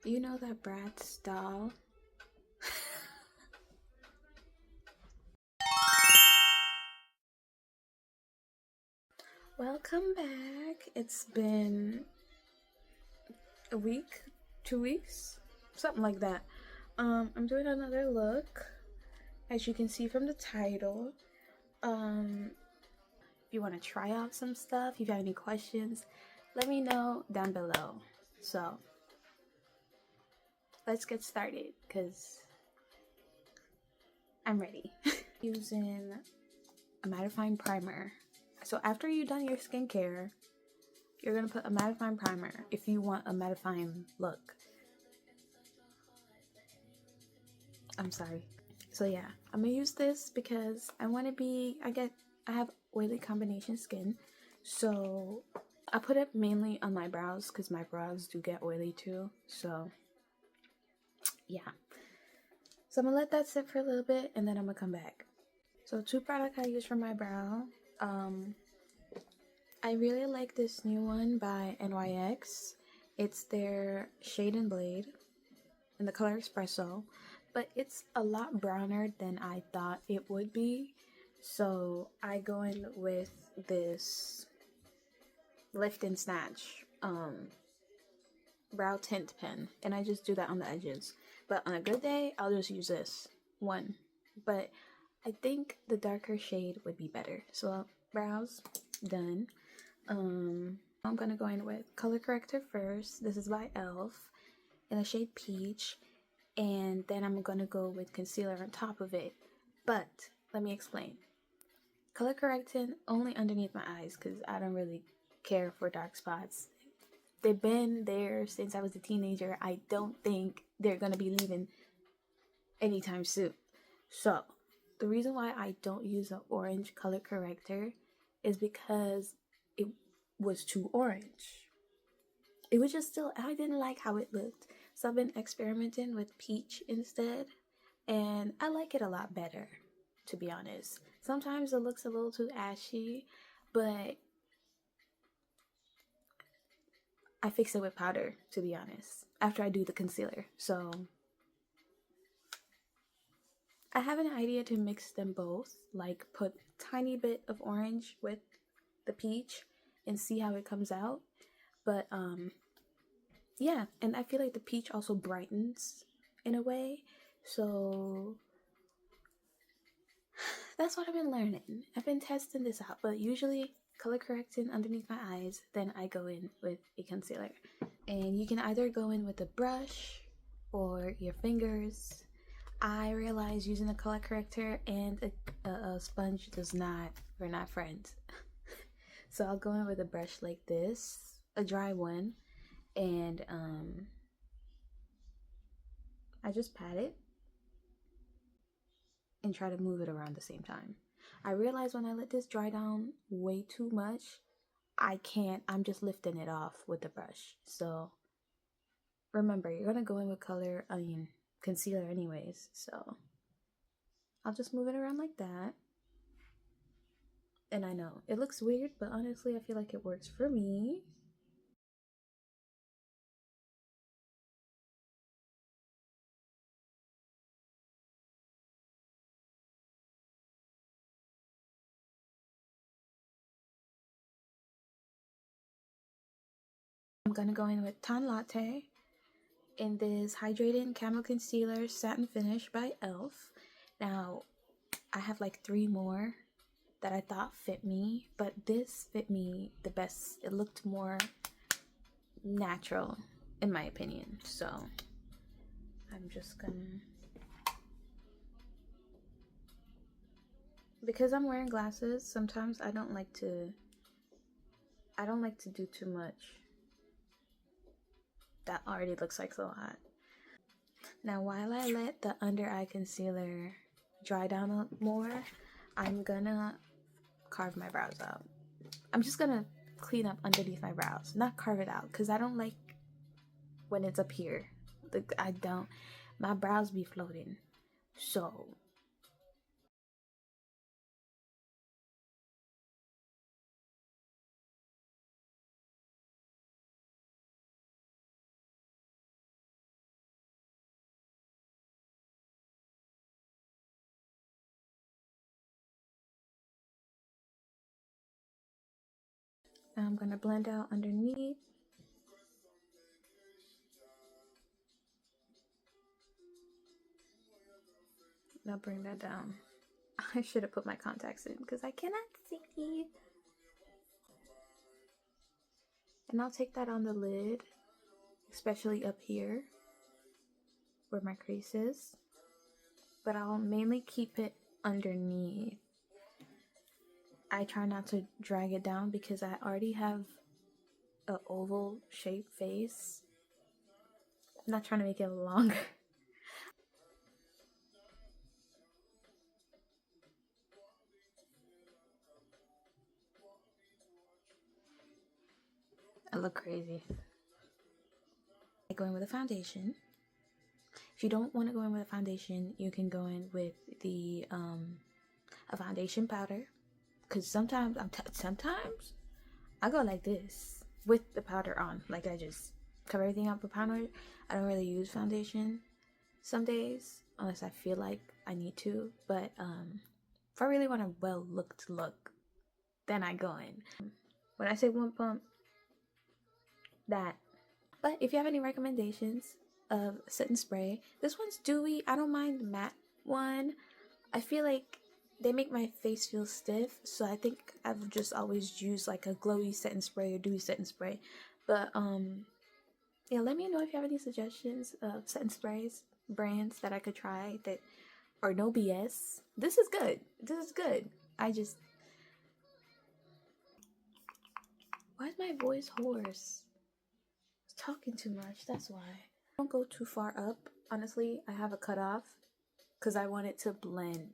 You know that Bratz doll? Welcome back. It's been a week, 2 weeks, something like that. I'm doing another look, as you can see from the title. If you want to try out some stuff, if you have any questions, let me know down below. So let's get started, because I'm ready. Using a mattifying primer. So after you've done your skincare, you're gonna put a mattifying primer if you want a mattifying look. I'm sorry. So yeah, I'm gonna use this because I want to be, I have oily combination skin, so I put it mainly on my brows because my brows do get oily too. So yeah, so I'm gonna let that sit for a little bit and then I'm gonna come back. So two products I use for my brow. I really like this new one by NYX. It's their Shade and Blade in the color Espresso, but it's a lot browner than I thought it would be. So I go in with this Lift and Snatch brow tint pen, and I just do that on the edges. But on a good day, I'll just use this one. But I think the darker shade would be better. So brows done. I'm gonna go in with color corrector first. This is by e.l.f. in the shade Peach, and then I'm gonna go with concealer on top of it. But let me explain. Color correcting only underneath my eyes because I don't really care for dark spots. They've been there since I was a teenager. I don't think they're gonna be leaving anytime soon. So the reason why I don't use an orange color corrector is because it was too orange. It was just still, I didn't like how it looked. So I've been experimenting with peach instead, and I like it a lot better, to be honest. Sometimes it looks a little too ashy, but I fix it with powder, to be honest, after I do the concealer. So I have an idea to mix them both, like put tiny bit of orange with the peach and see how it comes out. But yeah, and I feel like the peach also brightens in a way. So that's what I've been learning. I've been testing this out, but usually color correcting underneath my eyes, then I go in with a concealer. And you can either go in with a brush or your fingers. I realize using a color corrector and a sponge we're not friends. So I'll go in with a brush like this, a dry one, and I just pat it and try to move it around the same time. I realize when I let this dry down way too much, I can't, I'm just lifting it off with the brush. So remember, you're gonna go in with concealer anyways, so I'll just move it around like that. And I know it looks weird, but honestly I feel like it works for me. I'm gonna go in with Tan Latte in this Hydrating Camo Concealer Satin Finish by e.l.f. Now, I have like 3 more that I thought fit me, but this fit me the best. It looked more natural, in my opinion. So, I'm just gonna... Because I'm wearing glasses, sometimes I don't like to do too much. That already looks like a lot. Now, while I let the under eye concealer dry down more, I'm gonna carve my brows out. I'm just gonna clean up underneath my brows, not carve it out, because I don't like when it's up here. My brows be floating. So Now I'm gonna blend out underneath. Now bring that down. I should have put my contacts in because I cannot see. And I'll take that on the lid, especially up here where my crease is. But I'll mainly keep it underneath. I try not to drag it down because I already have an oval shaped face. I'm not trying to make it longer. I look crazy. I go in with a foundation. If you don't want to go in with a foundation, you can go in with the a foundation powder. Cause sometimes sometimes I go like this with the powder on. Like I just cover everything up with powder. I don't really use foundation some days unless I feel like I need to. But if I really want a well looked look, then I go in. When I say one pump, that. But if you have any recommendations of setting spray, this one's dewy. I don't mind the matte one. I feel like they make my face feel stiff, so I think I've just always used like a glowy setting spray or dewy setting spray. But yeah, let me know if you have any suggestions of setting sprays, brands that I could try that are no BS. This is good. This is good. I just, why is my voice hoarse? Talking too much, that's why. Don't go too far up. Honestly, I have a cutoff because I want it to blend.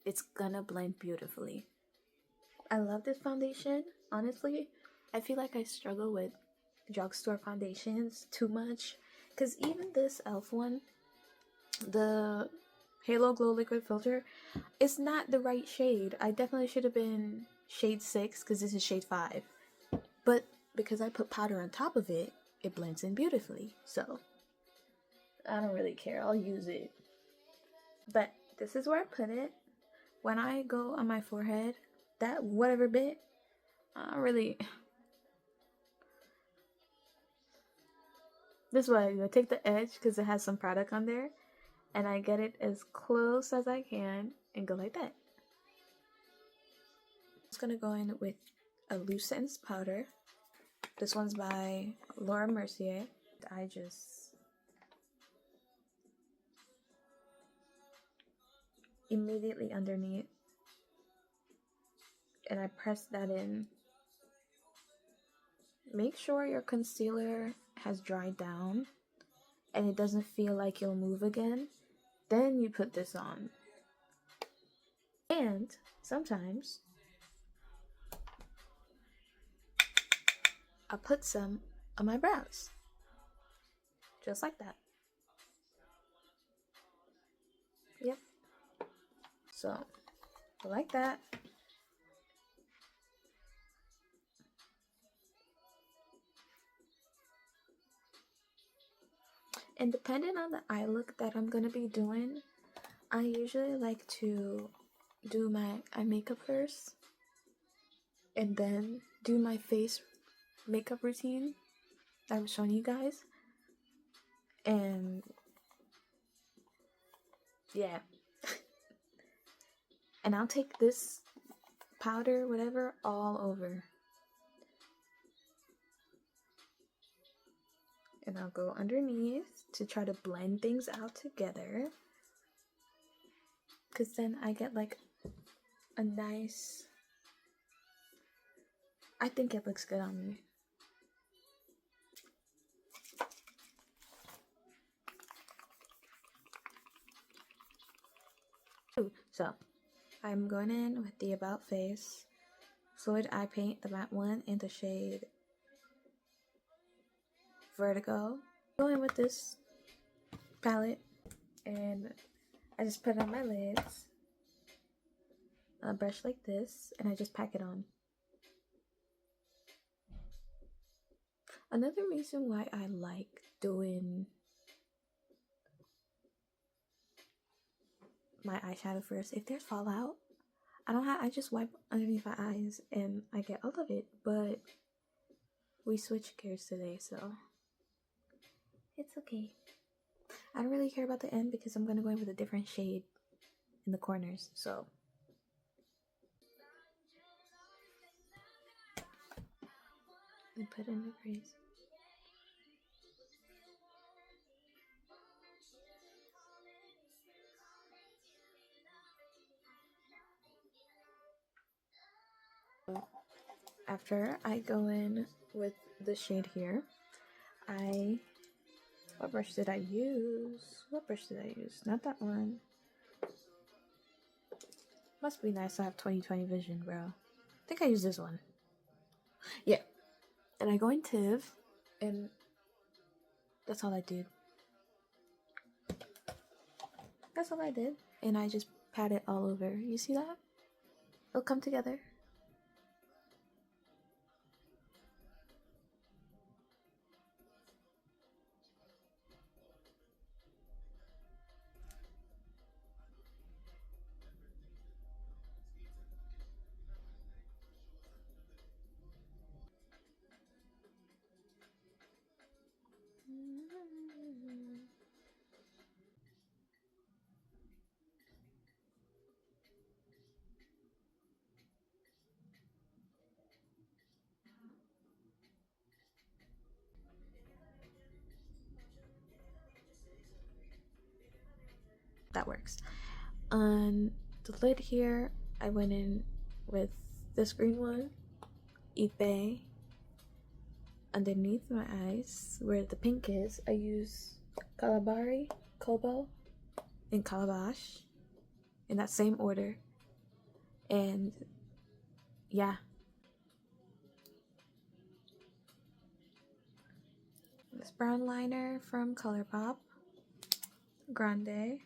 It's gonna blend beautifully. I love this foundation. Honestly, I feel like I struggle with drugstore foundations too much because even this e.l.f. one, the Halo Glow Liquid Filter, it's not the right shade. I definitely should have been shade 6 because this is shade 5. But because I put powder on top of it, it blends in beautifully. So I don't really care. I'll use it. But this is where I put it. When I go on my forehead, that whatever bit, I don't really. This is what I do. I take the edge because it has some product on there, and I get it as close as I can and go like that. I'm just gonna go in with a loose sense powder. This one's by Laura Mercier. I just immediately underneath, and I press that in. Make sure your concealer has dried down and it doesn't feel like you'll move again. Then you put this on. And sometimes I put some on my brows. Just like that. Yep. So, like that. And depending on the eye look that I'm gonna be doing, I usually like to do my eye makeup first and then do my face makeup routine that I was showing you guys. And yeah. And I'll take this powder, whatever, all over. And I'll go underneath to try to blend things out together. Because then I get like a nice... I think it looks good on me. So, I'm going in with the About Face Fluid Eye Paint, the matte one, in the shade Vertigo. Go in with this palette, and I just put it on my lids. A brush like this, and I just pack it on. Another reason why I like doing my eyeshadow first, if there's fallout, I don't have. I just wipe underneath my eyes and I get all of it. But we switched gears today, so it's okay. I don't really care about the end because I'm gonna go in with a different shade in the corners. So I put in the crease. After I go in with the shade here, what brush did I use? What brush did I use? Not that one. Must be nice to have 20/20 vision, bro. I think I used this one. Yeah. And I go in Tiv, and that's all I did. That's all I did. And I just pat it all over. You see that? It'll come together. That works. On the lid here, I went in with this green one, Ipe. Underneath my eyes, where the pink is, I use Calabari, Kobo, and Calabash in that same order. And yeah, this brown liner from ColourPop, Grande.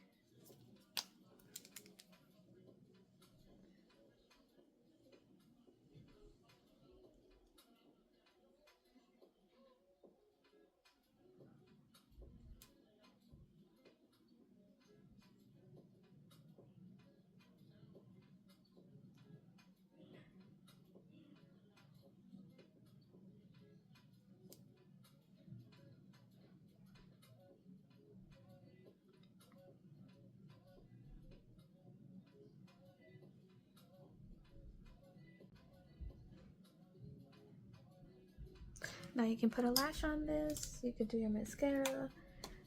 Now you can put a lash on this, you could do your mascara,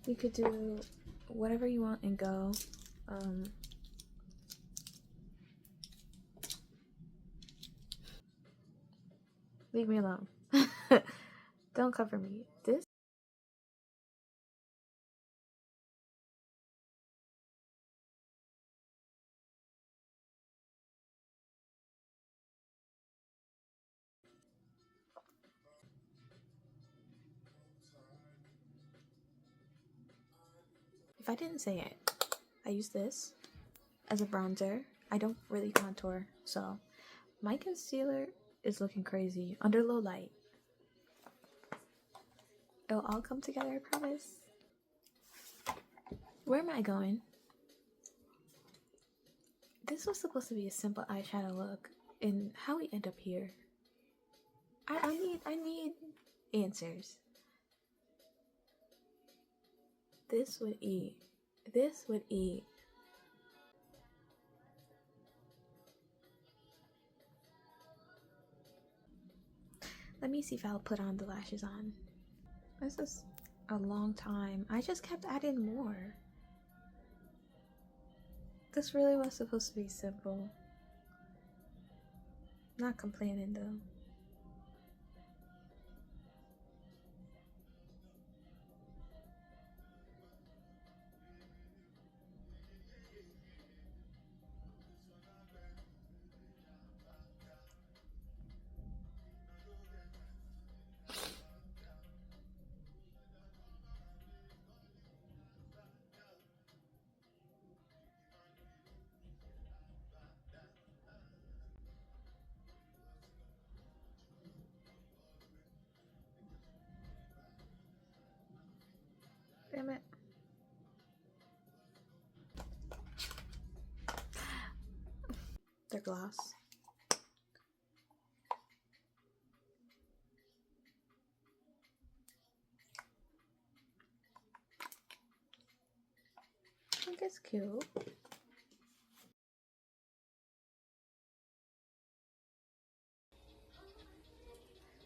you could do whatever you want and go. Leave me alone. Don't cover me. This if I didn't say it, I use this as a bronzer. I don't really contour, so my concealer is looking crazy under low light. It'll all come together, I promise. Where am I going? This was supposed to be a simple eyeshadow look, and how we end up here. I need answers. This would eat. This would eat. Let me see if I'll put on the lashes on. This is a long time. I just kept adding more. This really was supposed to be simple. Not complaining though. gloss. I think it's cute.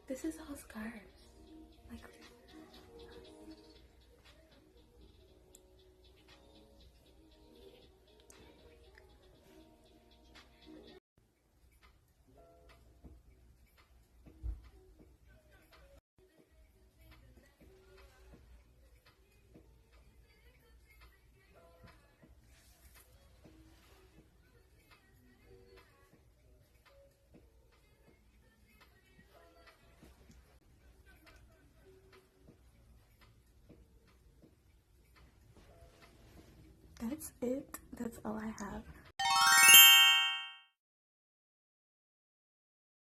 This is all scarves. Like, that's it. That's all I have.